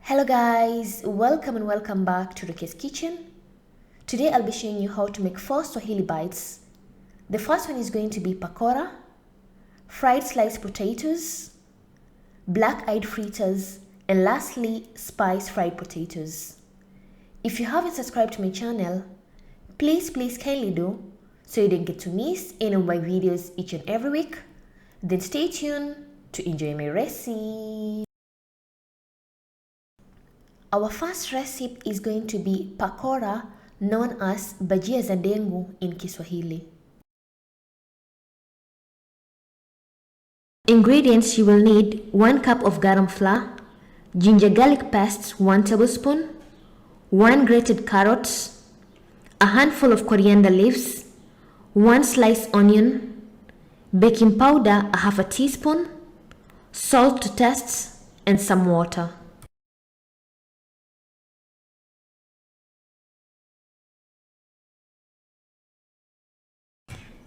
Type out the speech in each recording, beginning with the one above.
Hello guys, welcome and welcome back to Rukias kitchen. Today I'll be showing you how to make 4 Swahili bites. The first one is going to be pakora, fried sliced potatoes, black-eyed fritters, and lastly spiced fried potatoes. If you haven't subscribed to my channel, please kindly do so you don't get to miss any of my videos each and every week. Then stay tuned to enjoy my recipe. Our first recipe is going to be pakora, known as Bajia za dengu in Kiswahili. Ingredients: you will need 1 cup of garam flour, ginger garlic paste 1 tablespoon, 1 grated carrot, a handful of coriander leaves, 1 sliced onion, baking powder a half a teaspoon, salt to taste, and some water.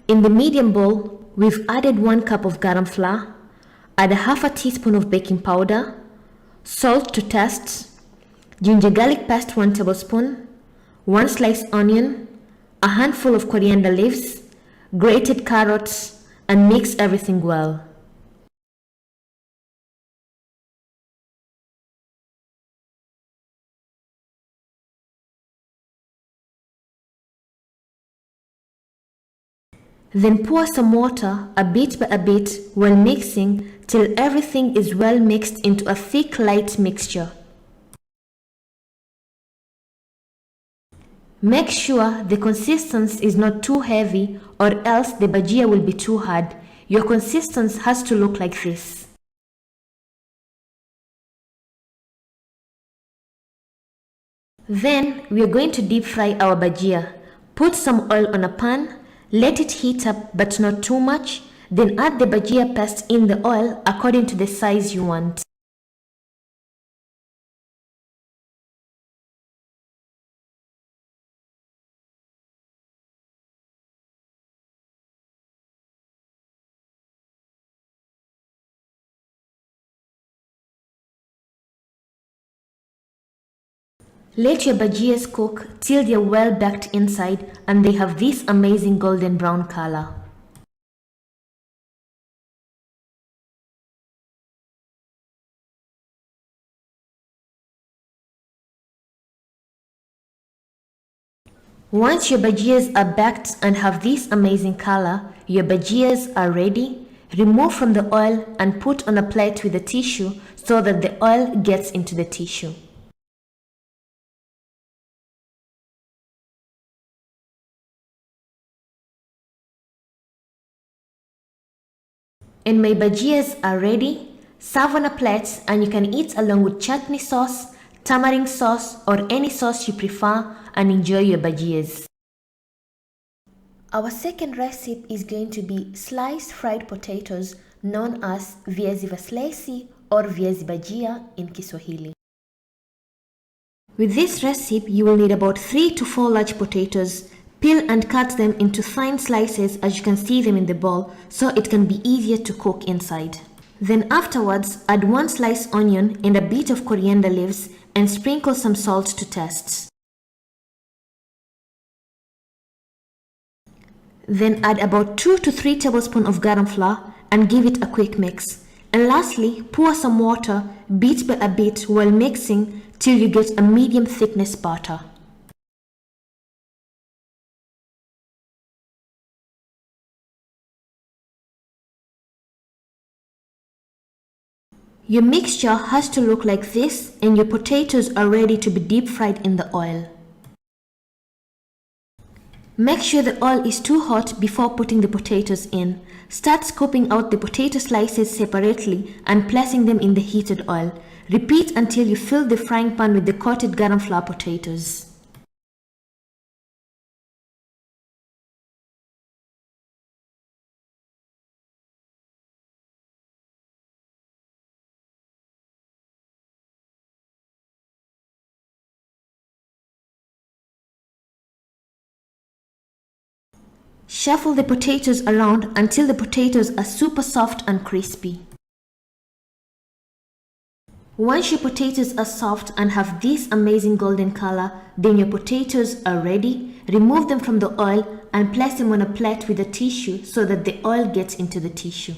In the medium bowl, we've added 1 cup of garam flour, add a half a teaspoon of baking powder, salt to taste, ginger garlic paste 1 tablespoon, 1 sliced onion, a handful of coriander leaves, grated carrots, and mix everything well. Then pour some water a bit by a bit while mixing till everything is well mixed into a thick light mixture. Make sure the consistency is not too heavy or else the bajia will be too hard. Your consistency has to look like this. Then we are going to deep fry our bajia. Put some oil on a pan. Let it heat up but not too much, then add the bajia paste in the oil according to the size you want. Let your bajias cook till they are well baked inside and they have this amazing golden brown color. Once your bajias are baked and have this amazing color, your bajias are ready. Remove from the oil and put on a plate with a tissue so that the oil gets into the tissue. And my bajias are ready. Serve on a plate and you can eat along with chutney sauce, tamarind sauce, or any sauce you prefer and enjoy your bajias. Our second recipe is going to be sliced fried potatoes, known as Viazi or Viazi Bajia in Kiswahili. With this recipe, you will need about 3 to 4 large potatoes. Peel and cut them into thin slices as you can see them in the bowl so it can be easier to cook inside. Then afterwards, add 1 sliced onion and a bit of coriander leaves and sprinkle some salt to taste. Then add about 2 to 3 tablespoons of garam flour and give it a quick mix. And lastly, pour some water bit by a bit while mixing till you get a medium thickness batter. Your mixture has to look like this and your potatoes are ready to be deep fried in the oil. Make sure the oil is too hot before putting the potatoes in. Start scooping out the potato slices separately and placing them in the heated oil. Repeat until you fill the frying pan with the coated garam flour potatoes. Shuffle the potatoes around until the potatoes are super soft and crispy. Once your potatoes are soft and have this amazing golden color, then your potatoes are ready. Remove them from the oil and place them on a plate with a tissue so that the oil gets into the tissue.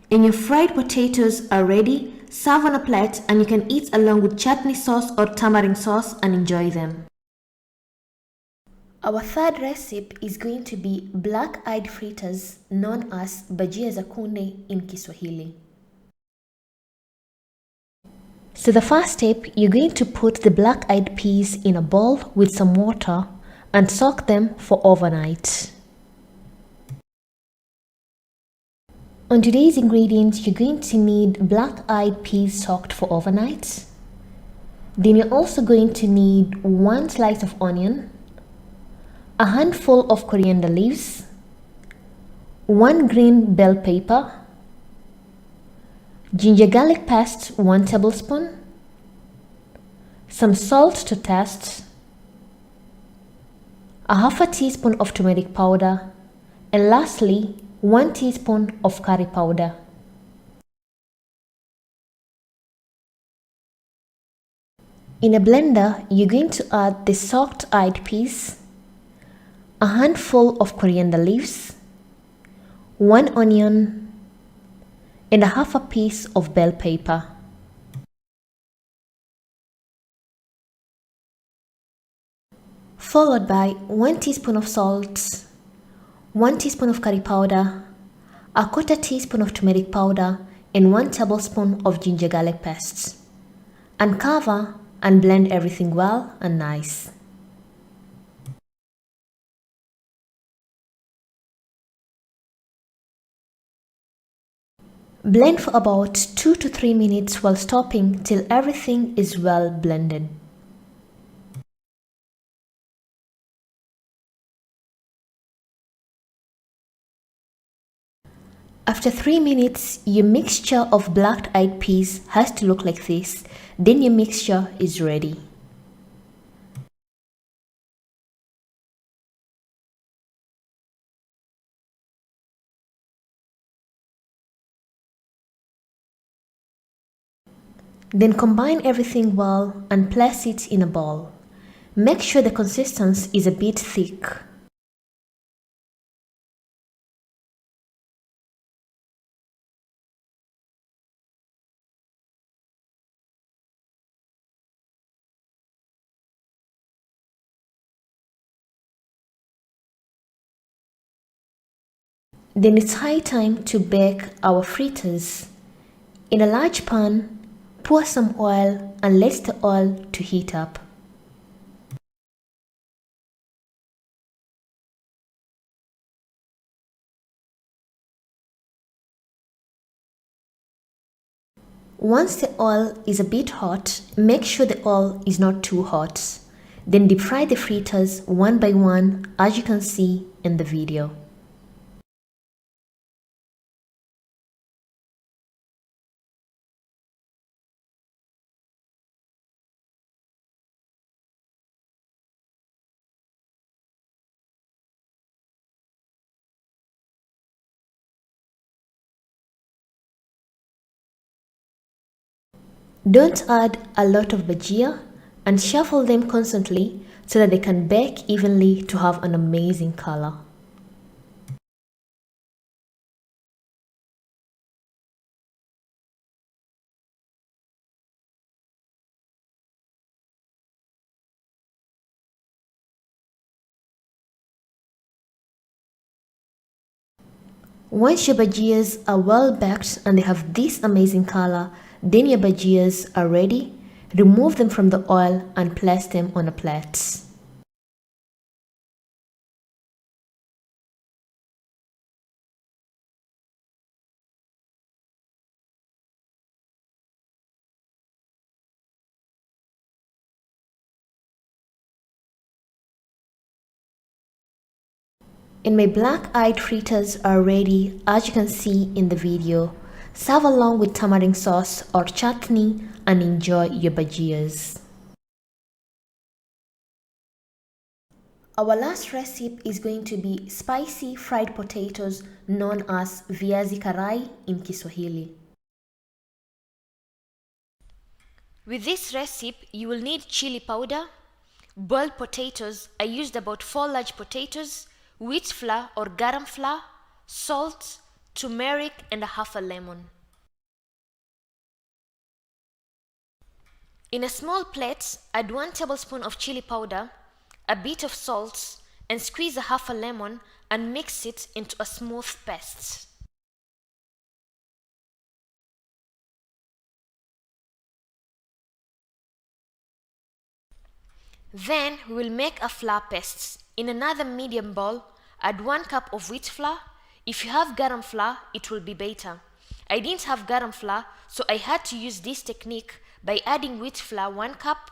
And your fried potatoes are ready. Serve on a plate and you can eat along with chutney sauce or tamarind sauce and enjoy them. Our third recipe is going to be black-eyed fritters, known as Bajia za kunde in Kiswahili. So the first step, you're going to put the black-eyed peas in a bowl with some water and soak them for overnight. On today's ingredients, you're going to need black-eyed peas soaked for overnight. Then you're also going to need 1 slice of onion, a handful of coriander leaves, 1 green bell pepper, ginger garlic paste 1 tablespoon, some salt to taste, a half a teaspoon of turmeric powder, and lastly 1 teaspoon of curry powder. In a blender, you're going to add the soaked-eyed peas, a handful of coriander leaves, 1 onion, and a half a piece of bell pepper. Followed by 1 teaspoon of salt, 1 teaspoon of curry powder, a quarter teaspoon of turmeric powder, and 1 tablespoon of ginger garlic paste. And cover and blend everything well and nice. Blend for about 2 to 3 minutes while stopping till everything is well blended. After 3 minutes, your mixture of black-eyed peas has to look like this. Then your mixture is ready. Then combine everything well and place it in a bowl. Make sure the consistency is a bit thick. Then it's high time to bake our fritters. In a large pan, pour some oil and let the oil to heat up. Once the oil is a bit hot, make sure the oil is not too hot. Then deep fry the fritters one by one, as you can see in the video. Don't add a lot of bajia and shuffle them constantly so that they can bake evenly to have an amazing color. Once your bajias are well baked and they have this amazing color, then your bajias are ready. Remove them from the oil and place them on a plate. And my black-eyed fritters are ready, as you can see in the video. Serve along with tamarind sauce or chutney and enjoy your bajias. Our last recipe is going to be spicy fried potatoes known as Viazi karai in Kiswahili. With this recipe, you will need chili powder, boiled potatoes. I used about 4 large potatoes, wheat flour or garam flour, salt, turmeric and half a lemon. In a small plate, add 1 tablespoon of chili powder, a bit of salt, and squeeze a half a lemon and mix it into a smooth paste. Then we will make a flour paste. In another medium bowl, add 1 cup of wheat flour. If you have garam flour, it will be better. I didn't have garam flour, so I had to use this technique by adding wheat flour 1 cup,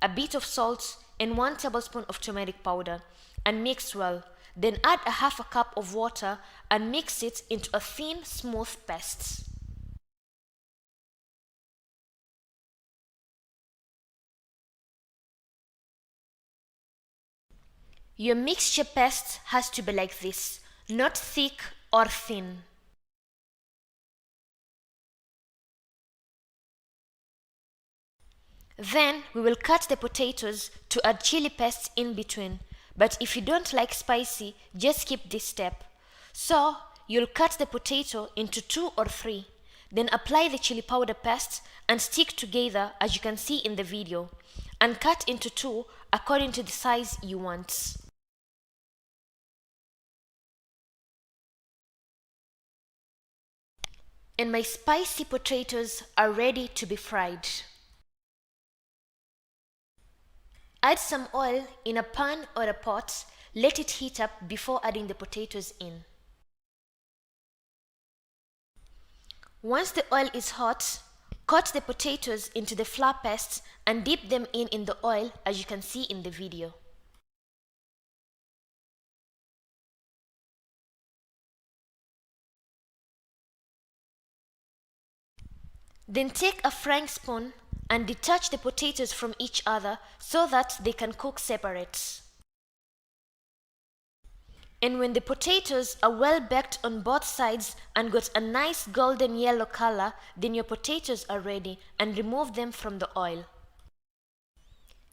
a bit of salt, and 1 tablespoon of turmeric powder, and mix well. Then add a half a cup of water and mix it into a thin, smooth paste. Your mixture paste has to be like this, not thick or thin. Then we will cut the potatoes to add chili paste in between. But if you don't like spicy, just skip this step. So you'll cut the potato into 2 or 3. Then apply the chili powder paste and stick together as you can see in the video. And cut into 2 according to the size you want. And my spicy potatoes are ready to be fried. Add some oil in a pan or a pot, let it heat up before adding the potatoes in. Once the oil is hot, cut the potatoes into the flour paste and dip them in the oil as you can see in the video. Then take a frying spoon and detach the potatoes from each other so that they can cook separate. And when the potatoes are well baked on both sides and got a nice golden yellow color, then your potatoes are ready and remove them from the oil.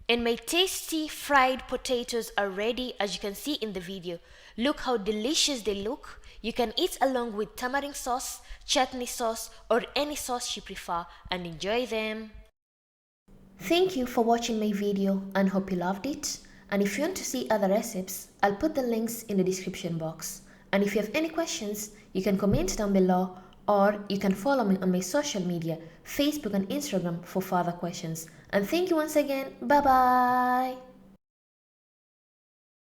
And my tasty fried potatoes are ready as you can see in the video. Look how delicious they look. You can eat along with tamarind sauce, chutney sauce or any sauce you prefer and enjoy them. Thank you for watching my video and hope you loved it. And if you want to see other recipes, I'll put the links in the description box. And if you have any questions, you can comment down below or you can follow me on my social media, Facebook and Instagram for further questions. And thank you once again. Bye bye.